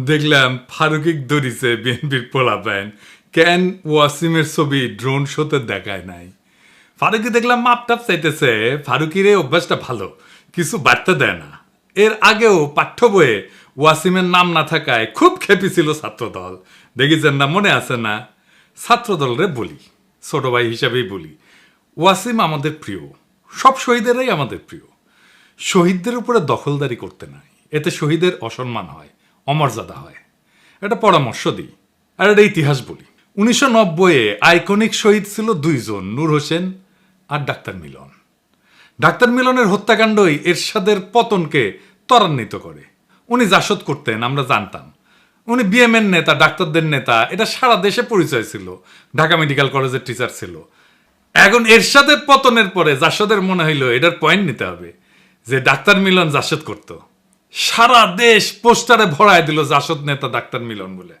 দেখলাম ফারুকিক ধরিছে বিএনপির পোলাপাইন, কেন ওয়াসিমের ছবি ড্রোন শোতে দেখায় নাই। ফারুকি দেখলাম মাপটাপ চাইতেছে, ফারুকির এই অভ্যাসটা ভালো, কিছু বার্তা দেয় না। এর আগেও পাঠ্য বইয়ে ওয়াসিমের নাম না থাকায় খুব খেপেছিল ছাত্রদল, দেখেছেন না, মনে আছে না? ছাত্রদলরে বলি, ছোট ভাই হিসাবেই বলি, ওয়াসিম আমাদের প্রিয়, সব শহীদেরাই আমাদের প্রিয়। শহীদদের উপরে দখলদারি করতে নাই, এতে শহীদের অসম্মান হয়, অমর্যাদা হয়। এটা পরামর্শ দিই, আর এটা ইতিহাস বলি। 1990-এ আইকনিক শহীদ ছিল দুইজন, নূর হোসেন আর ডাক্তার মিলন। ডাক্তার মিলনের হত্যাকাণ্ডই এরশাদের পতনকে ত্বরান্বিত করে। উনি জাসদ করতেন, আমরা জানতাম। উনি বিএমএর নেতা, ডাক্তারদের নেতা, এটা সারা দেশে পরিচয় ছিল। ঢাকা মেডিকেল কলেজের টিচার ছিল। এখন এরশাদের পতনের পরে জাসদের মনে হইল এটার পয়েন্ট নিতে হবে, যে ডাক্তার মিলন জাসদ করত। সারা দেশ পোস্টারে ভরায় দিল জাসদ নেতা ডাক্তার মিলন বলে।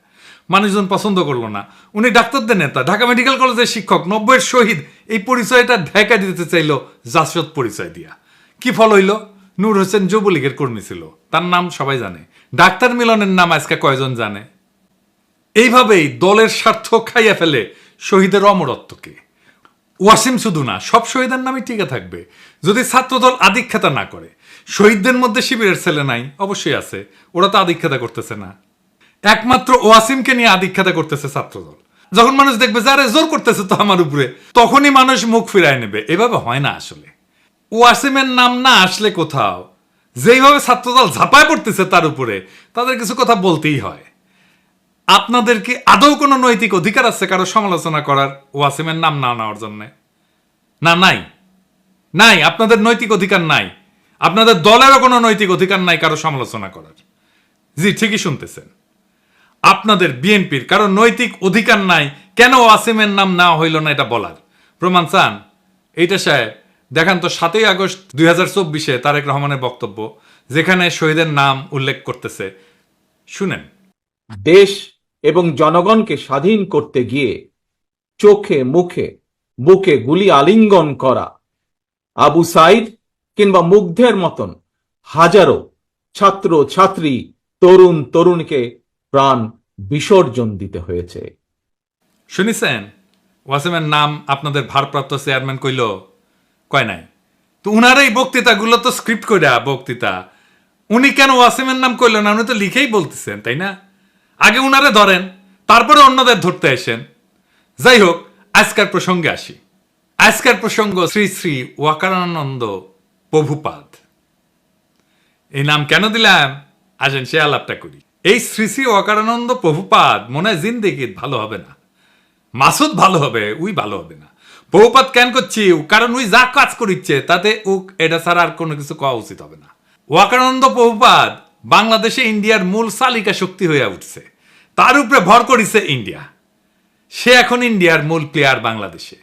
মানুষজন পছন্দ করলো না। উনি ডাক্তারদের নেতা, ঢাকা মেডিকেল কলেজের শিক্ষক, 90-এর শহীদ, এই পরিচয়টা ঢাকা দিতে চাইল জাসদ পরিচয় দিয়া। কি ফল হইল? নূর হোসেন যুবলীগের কর্মী ছিল, তার নাম সবাই জানে। ডাক্তার মিলনের নাম আজকে কয়জন জানে? এইভাবেই দলের স্বার্থ খাইয়া ফেলে শহীদের অমরত্বকে। ওয়াসিম শুধু না, সব শহীদের নামই টিকে থাকবে যদি ছাত্রদল আদিক্ষেতা না করে। শহীদদের মধ্যে শিবিরের ছেলে নাই? অবশ্যই আছে, ওরা তো আদিক্ষেতা করতেছে না। একমাত্র ওয়াসিমকে নিয়ে আদিক্ষেতা করতেছে ছাত্রদল। যখন মানুষ দেখবে যে আরে জোর করতেছে তো আমার উপরে, তখনই মানুষ মুখ ফিরায় নেবে। এভাবে হয় না আসলে। ওয়াসিমের নাম না আসলে কোথাও, যেইভাবে ছাত্রদল ঝাঁপায় পড়তেছে তার উপরে, তাদের কিছু কথা বলতেই হয়। আপনাদের কি আদৌ কোনো নৈতিক অধিকার আছে কারো সমালোচনা করার ওয়াসিমের নাম না নেওয়ার জন্য? না, নাই, নাই, আপনাদের নৈতিক অধিকার নাই। আপনাদের দলেরও কোনো নৈতিক অধিকার নাই কারো সমালোচনা করার। জি, ঠিকই শুনতেছেন। আপনাদের বিএনপির কারো নৈতিক অধিকার নাই কেন ওয়াসিমের নাম নেওয়া হইল না এটা বলার। প্রমাণ চান? এইটা সাহেব দেখান তো 7ই আগস্ট 2024-এ তারেক রহমানের বক্তব্য, যেখানে শহীদের নাম উল্লেখ করতেছে। শুনেন। দেশ এবং জনগণকে স্বাধীন করতে গিয়ে চোখে মুখে বুকে গুলি আলিঙ্গন করা আবু সাইদ কিংবা মুগ্ধের মতন হাজারো ছাত্র ছাত্রী, তরুণ তরুণীকে প্রাণ বিসর্জন দিতে হয়েছে। শুনিছেন? ওয়াসিমের নাম আপনাদের ভারপ্রাপ্ত চেয়ারম্যান কইল? কয় নাই তো। উনার এই বক্তৃতাগুলো তো স্ক্রিপ্ট করে বক্তৃতা। উনি কেন ওয়াসিমের নাম কইল না? উনি তো লিখেই বলতেছেন, তাই না? আগে উনারে ধরেন, তারপরে অন্যদের ধরতে আসেন। যাই হোক, আজকের প্রসঙ্গে আসি। আজকের প্রসঙ্গ শ্রী শ্রী ওয়াকারানন্দ প্রভুপাদ। এই নাম কেন দিলাম আসেন সে আলাপটা করি। এই শ্রী শ্রী ওয়াকারানন্দ প্রভুপাদ মনে হয় জিন্দেগি ভালো হবে না। মাসুদ ভালো হবে, উই ভালো হবে না। প্রভুপাদ কেন করছি? কারণ উই যা কাজ করিচ্ছে তাতে উক এটা ছাড়া আর কোনো কিছু কওয়া উচিত হবে না। ওয়াকারানন্দ প্রভুপাদ বাংলাদেশে ইন্ডিয়ার মূল চালিকা শক্তি হয়ে উঠছে। তার উপরে ভর করিছে ইন্ডিয়া। সে এখন ইন্ডিয়ার মূল প্লেয়ার বাংলাদেশে।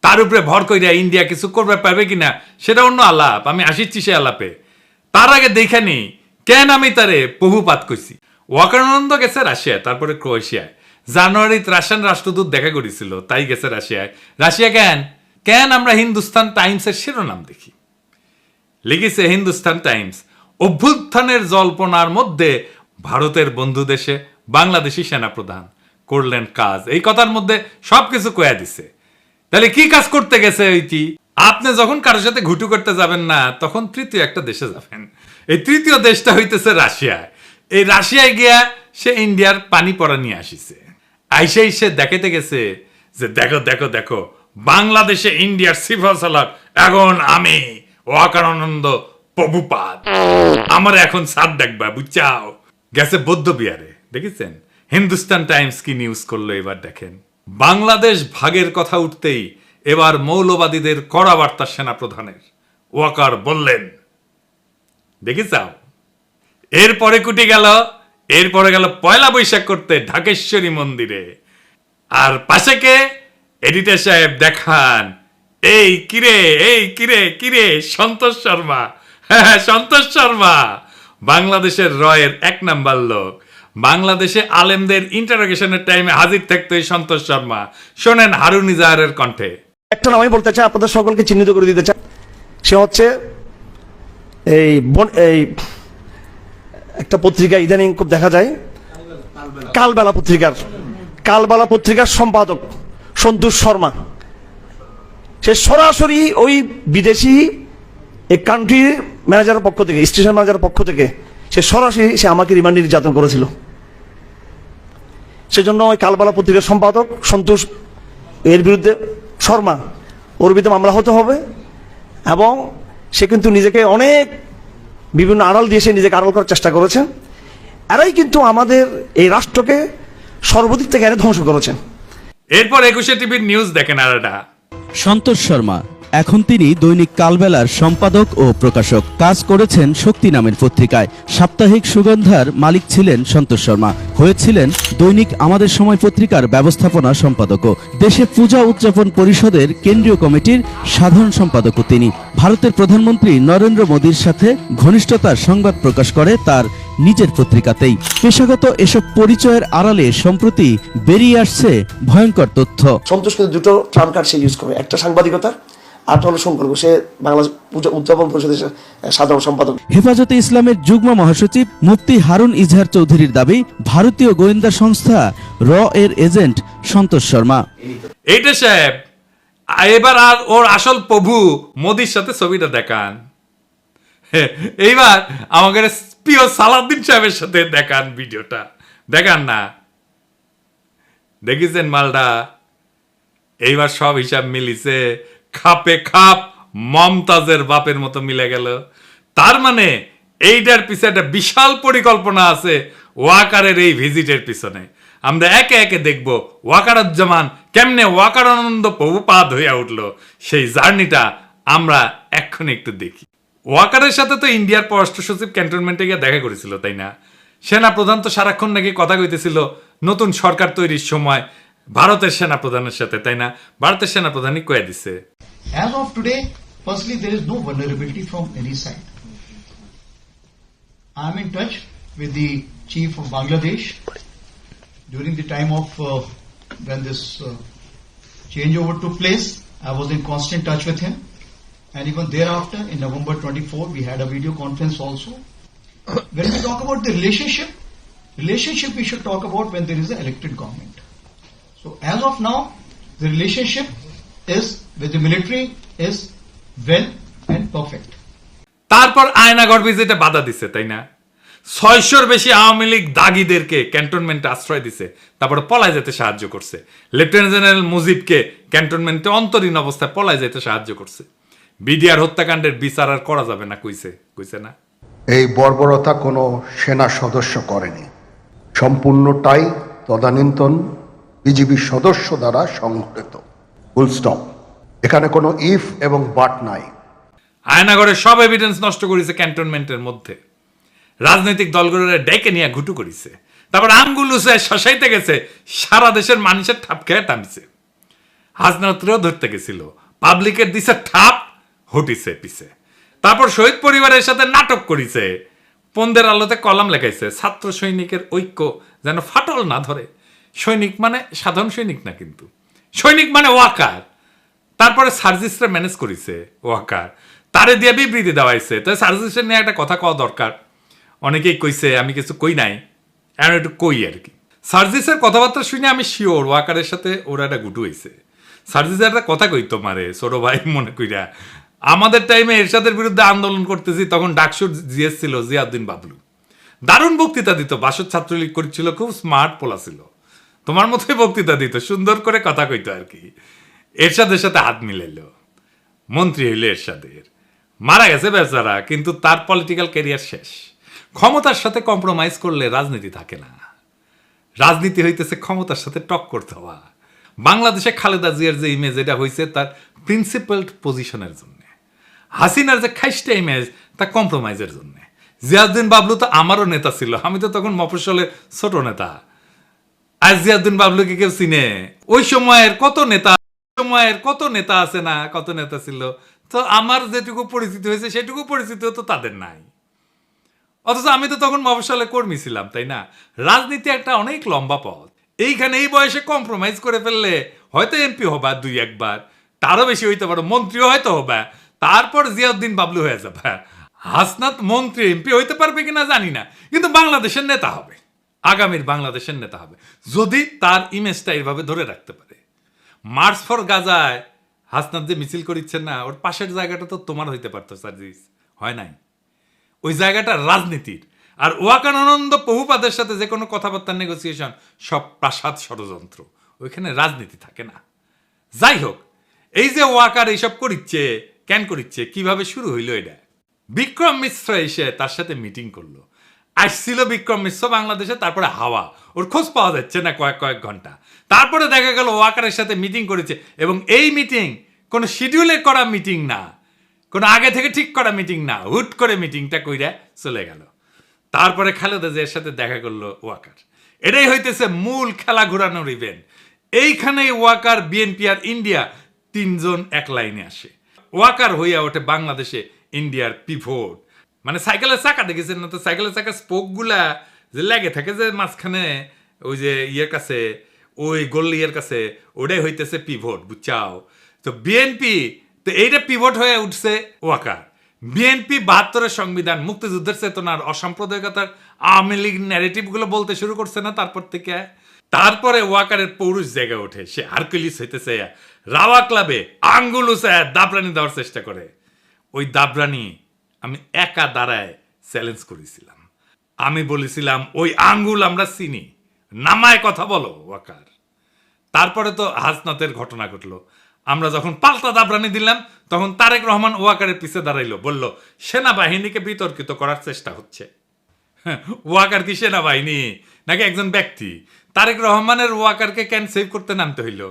তার উপরে ভর করিয়া ইন্ডিয়া কিছু করবে পারবে কিনা সেটা অন্য আলাপ, আমি আসিচ্ছি সে আলাপে। তার আগে দেখে নি কেন আমি তারে প্রভুপাত কইছি। ওয়াকারানন্দ গেছে রাশিয়ায়, তারপরে ক্রোয়েশিয়ায়। জানুয়ারিতে রাশিয়ান রাষ্ট্রদূত দেখা করেছিল, তাই গেছে রাশিয়ায়। রাশিয়া কেন? কেন আমরা হিন্দুস্তান টাইমসের শিরোনাম দেখি, লিখেছে হিন্দুস্তান টাইমস, অভ্যুত্থানের জল্পনার মধ্যে ভারতের বন্ধু দেশে বাংলাদেশি সেনাপ্রধান করলেন কাজ। এই কথার মধ্যে সবকিছু কয়া দিছে। তাহলে কি কাজ করতে গেছে ওইটি? আপনি যখন কারোর সাথে ঘুটু করতে যাবেন না, তখন তৃতীয় একটা দেশে যাবেন। এই তৃতীয় দেশটা হইতেছে রাশিয়ায়। এই রাশিয়ায় গিয়া সে ইন্ডিয়ার পানি পড়া নিয়ে আসিছে। আইসেই সে দেখাতে গেছে যে দেখো দেখো দেখো, বাংলাদেশে ইন্ডিয়ার সিফা সালাক এখন আমি ওয়াকারানন্দ প্রভুপাদ, আমার এখন সাত দেখবা, বুঝছাও। গেছে বৌদ্ধ বিহারে, দেখেছেন? হিন্দুস্তান টাইমস কি নিউজ করলো এবার দেখেন। বাংলাদেশ ভাগের কথা উঠতেই এবার মৌলবাদীদের কড়া বার্তা সেনাপ্রধানের। ওয়াকার বললেন, দেখেছাও। এরপরে কুটি গেল, এরপরে গেল পয়লা বৈশাখ করতে ঢাকেশ্বরী মন্দিরে। আর পাশে কে? এডিটর সাহেব দেখান, এই কিরে, এই কিরে কিরে, সন্তোষ শর্মা। হ্যাঁ, সন্তোষ শর্মা বাংলাদেশের রয়ের 1 নাম্বার লোক। বাংলাদেশে আলেমদের ইন্টারোগেশনের টাইমে হাজির থাকতো এই সন্তোষ শর্মা। শোনেন হারুন ইজাহারের কণ্ঠে। একটা নাম আমি বলতে চাই, আপনাদের সকলকে চিহ্নিত করে দিতে চাই। সে হচ্ছে এই একটা পত্রিকা ইদানিং খুব দেখা যায়, কালবেলা পত্রিকার সম্পাদক সন্তোষ শর্মা, সে সরাসরি ওই বিদেশি এই কান্ট্রির ম্যানেজারের পক্ষ থেকে, স্টেশন ম্যানেজারের পক্ষ থেকে সে সরাসরি আমাকে রিমান্ডে নির্যাতন করেছিল। সেজন্য ওই কালবেলা পত্রিকার সম্পাদক সন্তোষ এর বিরুদ্ধে শর্মা, ওর বিরুদ্ধে মামলা হতে হবে। এবং সে কিন্তু নিজেকে অনেক বিভিন্ন আড়াল দিয়ে সে নিজেকে আড়াল করার চেষ্টা করেছে। এরাই কিন্তু আমাদের এই রাষ্ট্রকে সর্বদিক থেকে এনে ধ্বংস করেছে। এরপর 21 টিভির নিউজ দেখেন আর এটা। সন্তোষ শর্মা এখন তিনি দৈনিক কালবেলার সম্পাদক ও প্রকাশক, কাজ করেছেন শক্তি নামের পত্রিকায়। সাপ্তাহিক সুগন্ধার মালিক ছিলেন সন্তোষ শর্মা, হয়েছিলেন দৈনিক আমাদের সময় পত্রিকার ব্যবস্থাপনা সম্পাদকও। দেশে পূজা উদযাপন পরিষদের কেন্দ্রীয় কমিটির সাধারণ সম্পাদকও তিনি। ভারতের প্রধানমন্ত্রী নরেন্দ্র মোদীর সাথে ঘনিষ্ঠতার সংবাদ প্রকাশ করে তার নিজের পত্রিকাতেই। পেশাগত এসব পরিচয়ের আড়ালে সম্প্রতি বেরিয়ে আসছে ভয়ঙ্কর তথ্য। সন্তোষ কিন্তু দুটো ট্রাম্প কার্ড সে ইউজ করে, একটা সাংবাদিকতার, আর হলো সম্পর্ক। সে বাংলাদেশ পূজা উদযাপন পরিষদের সাধারণ সম্পাদক। হেফাজতে ইসলামের যুগ্ম মহাসচিব মুফতি হারুন ইজহার চৌধুরীর দাবি, ভারতীয় গোয়েন্দা সংস্থা র এর এজেন্ট সন্তোষ শর্মা। এইটা সাহেব, এবার আর ওর আসল প্রভু মোদির সাথে ছবিটা দেখান। এইবার আমাকে প্রিয় সালাউদ্দিন সাহেবের সাথে দেখান, ভিডিওটা দেখান না। দেখেছেন মালটা? এইবার সব হিসাব মিলিছে, খাপে খাপ মমতাজের বাপের মতো মিলে গেল। তার মানে এইটার পিছনে একটা বিশাল পরিকল্পনা আছে ওয়াকারের এই ভিজিটের পিছনে। আমরা একে একে দেখব ওয়াকারুজ্জামান কেমনে ওয়াকারানন্দ প্রভুপাদ হইয়া উঠলো, সেই জার্নিটা আমরা এক্ষুনি একটু দেখি। ওয়াকারের সাথে তো ইন্ডিয়ার পররাষ্ট্র সচিব ক্যান্টনমেন্টে গিয়ে দেখা করেছিল, তাই না? সেনা প্রধান তো সারাক্ষণ নাকি কথা কইতেছিল নতুন সরকার তৈরির সময় ভারতের সেনা প্রধানের সাথে, তাই না? ভারতের সেনা প্রধানই কয়ে দিছে। As of today, firstly, there is no vulnerability from any side. I am in touch with the chief of Bangladesh during the time of when this changeover took place. I was in constant touch with him, and even thereafter, in November 24, we had a video conference also. When we talk about the relationship we should talk about when there is an elected government. So as of now, the relationship is with the military is well and perfect. তারপর আয়নাগড় ভিজিটে বাধা দিছে, তাই না? 600-র বেশি আওয়ামী লীগ দাগিদেরকে ক্যান্টনমেন্টে আশ্রয় দিছে, তারপরে পলায় যেতে সাহায্য করছে। লেফটেন্যান্ট জেনারেল মুজিবকে ক্যান্টনমেন্টে অন্তরীণ অবস্থায় পলায় যেতে সাহায্য করছে। বিডিআর হত্যাকাণ্ডের বিচার আর করা যাবে না কইছে না? এই বর্বরতা কোনো সেনা সদস্য করেনি, সম্পূর্ণটাই তদানীন্তন বিজিবি সদস্য দ্বারা সংঘটিত। Full stop. এখানে কোনো ইফ এবং বাট নাই। আয়নাগড়ের সব এভিডেন্স নষ্ট করেছে ক্যান্টনমেন্টের মধ্যে। রাজনৈতিক দলগুলোরে ডেকে নিয়ে ঘুটু করেছে, তারপর আঙ্গুল উঁচায় শশাইতে গেছে, সারা দেশের মানুষের ঠাপ খেয়ে টানছে। হাসনাতরেও ধরতে গেছিল, পাবলিকের দিছে ঠাপ, হটিছে পিছে। তারপর শহীদ পরিবারের সাথে নাটক করিছে, পন্দের আলোতে কলাম লেখাইছে, ছাত্র সৈনিকের ঐক্য যেন ফাটল না ধরে। সৈনিক মানে সাধারণ সৈনিক না, কিন্তু সৈনিক মানে ওয়াকার। তারপরে সার্জিসরা ম্যানেজ করেছে ওয়াকার, তারে দিয়ে বিবৃতি দেওয়াইছে। তো সার্জিসের নিয়ে একটা কথা কওয়া দরকার। অনেকেই কইছে, আমি কিছু কই নাই, এমন একটু কই আর কি। সার্জিসের কথাবার্তা শুনে আমি শিওর ওয়াকারের সাথে ওরা একটা গুটু হয়েছে। সার্জিস একটা কথা কই তোমারে ছোট ভাই মনে কইরা, আমাদের টাইমে এরশাদের বিরুদ্ধে আন্দোলন করতেছি, তখন ডাকসুর জিএস ছিল জিয়াউদ্দিন বাবলু। দারুণ বক্তৃতা দিত, বাসদ ছাত্রলীগ করছিল, খুব স্মার্ট পোলা ছিল, তোমার মতোই বক্তৃতা দিত, সুন্দর করে কথা কইতো আর কি। এরশাদের সাথে হাত মিলাইল, মন্ত্রী হইল এরশাদের, মারা গেছে বেচারা, কিন্তু তার পলিটিক্যাল ক্যারিয়ার শেষ। ক্ষমতার সাথে কম্প্রোমাইজ করলে রাজনীতি থাকে না, রাজনীতি হইতেছে ক্ষমতার সাথে টক্কর দেওয়া। বাংলাদেশে খালেদা জিয়ার যে ইমেজ, এটা হয়েছে তার প্রিন্সিপালড পজিশনের জন্য। হাসিনার যে খাইস্টা ইমেজ, তা কম্প্রোমাইজের জন্য। জিয়াউদ্দিন বাবলু তো আমারও নেতা ছিল, আমি তো তখন মফস্বলের ছোট নেতা। আর জিয়াউদ্দিন বাবলুকে কেউ চিনে? ওই সময়ের কত নেতা আছে না, কত নেতা ছিল। তো আমার যেটুকু পরিচিত হয়েছে সেটুকু পরিচিত তো তাদের নাই। অথচ আমি তো তখন মফস্বলে কর্মী ছিলাম, তাই না? রাজনীতি একটা অনেক লম্বা পথ। এইখানে এই বয়সে কম্প্রোমাইজ করে ফেললে হয়তো এমপি হবা 2-1 বার, তারও বেশি হইতে পারো, মন্ত্রীও হয়তো হবা, তারপর জিয়াউদ্দিন বাবলু হয়ে যাবে। হাসনাত মন্ত্রী এমপি হইতে পারবে কিনা জানি না, কিন্তু বাংলাদেশের নেতা হবে, আগামীর বাংলাদেশের নেতা হবে যদি তার ইমেজটা এইভাবে ধরে রাখতে পারে। মার্চ ফর গাজায় হাসনাত যে মিছিল করিচ্ছেন না, ওর পাশের জায়গাটা তো তোমার হইতে পারতো সার্জিস, হয় নাই? ওই জায়গাটা রাজনীতির। আর ওয়াকানন্দ প্রভুপাদের সাথে যে কোনো কথাবার্তার নেগোসিয়েশন সব প্রাসাদ ষড়যন্ত্র, ওইখানে রাজনীতি থাকে না। যাই হোক, এই যে ওয়াকার এইসব করিচ্ছে, কেন করিচ্ছে, কিভাবে শুরু হইল এটা? বিক্রম মিশ্র এসে তার সাথে মিটিং করলো। আসছিল বিক্রম মিশ্র বাংলাদেশে, তারপরে হাওয়া, ওর খোঁজ পাওয়া যাচ্ছে না কয়েক ঘন্টা। তারপরে দেখা গেল ওয়াকারের সাথে মিটিং করেছে, এবং এই মিটিং কোনো শিডিউলে করা মিটিং না, কোনো আগে থেকে ঠিক করা মিটিং না, হুট করে মিটিংটা কইরা চলে গেল। তারপরে খালেদা জিয়ার সাথে দেখা করলো ওয়াকার। এটাই হইতেছে মূল খেলা ঘোরানোর ইভেন্ট। এইখানেই ওয়াকার, বিএনপি আর ইন্ডিয়া তিনজন এক লাইনে আসে। ওয়াকার হইয়া ওঠে বাংলাদেশে ইন্ডিয়ার পিভট। মানে সাইকেলের চাকা দেখেছেন না তো, সাইকেলের চাকা স্পোক গুলা যে লেগে থাকে যে মাঝখানে, ওই যে ইয়ের কাছে, ওই গোল্লিয়ের কাছে, ওটাই হইতেছে পিভট, বুঝছাও? তো বিএনপি তো এইটা পিভট হয়ে উঠছে ওয়াকার। বিএনপি ৭২-এর সংবিধান, মুক্তিযুদ্ধের চেতনার, অসাম্প্রদায়িকতার, আওয়ামী লীগ ন্যারেটিভ গুলো বলতে শুরু করছে না তারপর থেকে। তারপরে ওয়াকারের পৌরুষ জেগে ওঠে, সে হারকুলিস হইতেছে, রাওয়া ক্লাবে আঙ্গুল উঁচায় দাবরানি দেওয়ার চেষ্টা করে। ওই দাবরানি আমি একা দাঁড়ায় চ্যালেঞ্জ করেছিলাম। আমি বলেছিলাম, ওই আঙ্গুল আমরা চিনি, নামায় কথা বলো ওয়াকার। তারপরে তো হাসনাতের ঘটনা ঘটলো। আমরা যখন পাল্টা দাবরানি দিলাম, তখন তারেক রহমান ওয়াকারের পিছে দাঁড়াইলো, বলল সেনাবাহিনীকে বিতর্কিত করার চেষ্টা হচ্ছে। ওয়াকার কি সেনাবাহিনী নাকি একজন ব্যক্তি? তারেক রহমানের ওয়াকারকে কেন সেভ করতে নামতে হইল?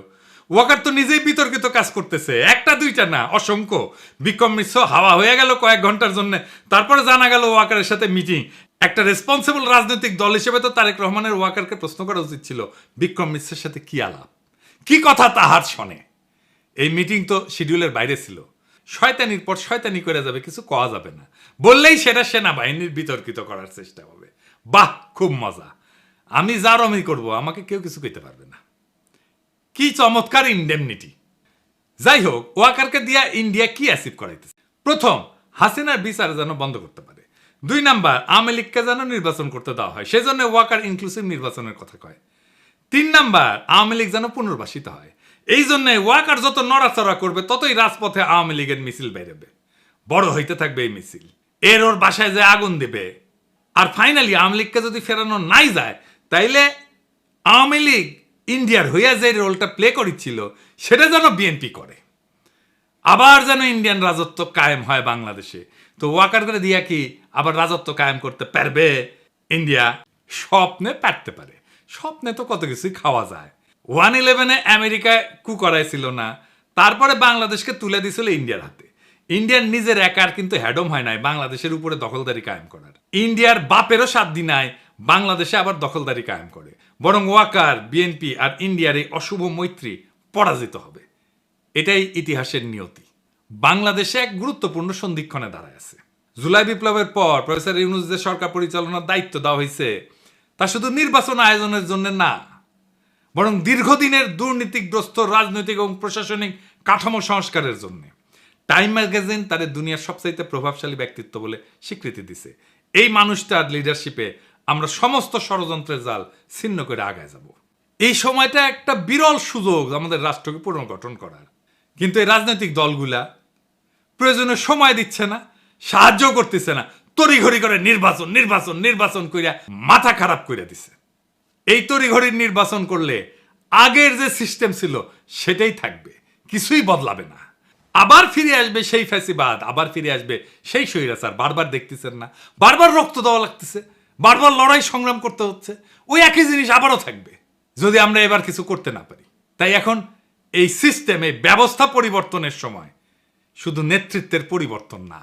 ওয়াকার তো নিজেই বিতর্কিত কাজ করতেছে, একটা দুইটা না, অসংখ্য। বিক্রম মিশ্র হাওয়া হয়ে গেল কয়েক ঘন্টার জন্য, তারপরে জানা গেল ওয়াকারের সাথে মিটিং। একটা রেসপন্সিবল রাজনৈতিক দল হিসেবে তো তারেক রহমানের ওয়াকারকে প্রশ্ন করা উচিত ছিল, বিক্রম মিশ্রের সাথে কি আলাপ, কি কথা তাহার শোনে। এই মিটিং তো শিডিউলের বাইরে ছিল। শয়তানির পর শয়তানি করে যাবে, কিছু কওয়া যাবে না, বললেই সেটা সেনাবাহিনীর বিতর্কিত করার চেষ্টা হবে। বাহ, খুব মজা। আমি যার আমি করবো, আমাকে কেউ কিছু কইতে পারবে না। কি চমৎকার ইন্ডেমনিটি। যাই হোক, ওয়াকারকে দিয়া ইন্ডিয়া কি অ্যাচিভ করাইতেছে? প্রথম, হাসিনার বিচার যেন বন্ধ করতে পারে। ২ নাম্বার, আওয়ামী লীগকে যেন নির্বাচন করতে দেওয়া হয়, সেজন্য ওয়াকার ইনক্লুসিভ নির্বাচনের কথা কয়। ৩ নাম্বার, আওয়ামী লীগ যেন পুনর্বাসিত হয়। এই জন্য ওয়াকার যত নড়াচড়া করবে, ততই রাজপথে আওয়ামী লীগের মিছিল বেরোবে, বড় হইতে থাকবে এই মিছিল। ওর বাসায় যে আগুন দেবে। আর ফাইনালি আওয়ামী লীগকে যদি ফেরানো নাই যায়, তাইলে আওয়ামী লীগ ইন্ডিয়ার হইয়া যে রোলটা প্লে করেছিল, সেটা যেন বিএনপি করে, আবার যেন ইন্ডিয়ান রাজত্ব কায়েম হয় বাংলাদেশে। তো ওয়াকার করে দিয়া কি আবার রাজত্ব কায়েম করতে পারবে ইন্ডিয়া? স্বপ্নে পারতে পারে, স্বপ্নে তো কত কিছুই খাওয়া যায়। 1/11 আমেরিকায় কু করাইছিল না, তারপরে বাংলাদেশকে তুলে দিছিল ইন্ডিয়ার হাতে। ইন্ডিয়ার নিজের একার কিন্তু হ্যাডম হয় নাই বাংলাদেশের উপরে দখলদারি কায়েম করার। ইন্ডিয়ার বাপেরও সাধ্য নাই বাংলাদেশে আবার দখলদারি কায়েম করে, বরং ওয়াকার, বিএনপি আর ইন্ডিয়ার এই অশুভ মৈত্রী পরাজিত হবে। এটাই ইতিহাসের নিয়তি। বাংলাদেশে এক গুরুত্বপূর্ণ সন্ধিক্ষণে দাঁড়ায় আছে। জুলাই বিপ্লবের পর প্রফেসর ইউনূস যে সরকার পরিচালনার দায়িত্ব দেওয়া হয়েছে, তা শুধু নির্বাচন আয়োজনের জন্য না, বরং দীর্ঘদিনের দুর্নীতিগ্রস্ত রাজনৈতিক এবং প্রশাসনিক কাঠামো সংস্কারের জন্য। টাইম ম্যাগাজিন তাদের দুনিয়ার সবচাইতে প্রভাবশালী ব্যক্তিত্ব বলে স্বীকৃতি দিছে। এই মানুষটার লিডারশিপে আমরা সমস্ত ষড়যন্ত্রের জাল ছিন্ন করে আগায় যাব। এই সময়টা একটা বিরল সুযোগ আমাদের রাষ্ট্রকে পুনর্গঠন করার। কিন্তু এই রাজনৈতিক দলগুলা প্রয়োজনে সময় দিচ্ছে না, সাহায্য করতেছে না, তড়িঘড়ি করে নির্বাচন নির্বাচন নির্বাচন কইরা মাথা খারাপ করে দিছে। এই তড়িঘড়ির নির্বাচন করলে আগের যে সিস্টেম ছিল সেটাই থাকবে, কিছুই বদলাবে না। আবার ফিরে আসবে সেই ফ্যাসিবাদ, আবার ফিরে আসবে সেই স্বৈরাচার। বারবার দেখতেছেন না, বারবার রক্ত দেওয়া লাগতেছে, বারবার লড়াই সংগ্রাম করতে হচ্ছে, ওই একই জিনিস আবারও থাকবে যদি আমরা এবার কিছু করতে না পারি। তাই এখন এই সিস্টেমে ব্যবস্থা পরিবর্তনের সময়, শুধু নেতৃত্বের পরিবর্তন না।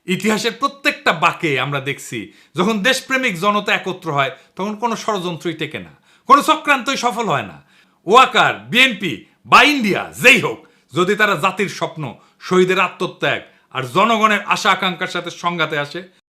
ইতিহাসের প্রত্যেকটা বাঁকে আমরা দেখছি, যখন দেশপ্রেমিক জনতা একত্র হয়, তখন কোনো ষড়যন্ত্রই টেকে না, কোনো চক্রান্তই সফল হয় না। ওয়াকার, বিএনপি বা ইন্ডিয়া যেই হোক, যদি তারা জাতির স্বপ্ন, শহীদের আত্মত্যাগ আর জনগণের আশা আকাঙ্ক্ষার সাথে সংঘাতে আসে,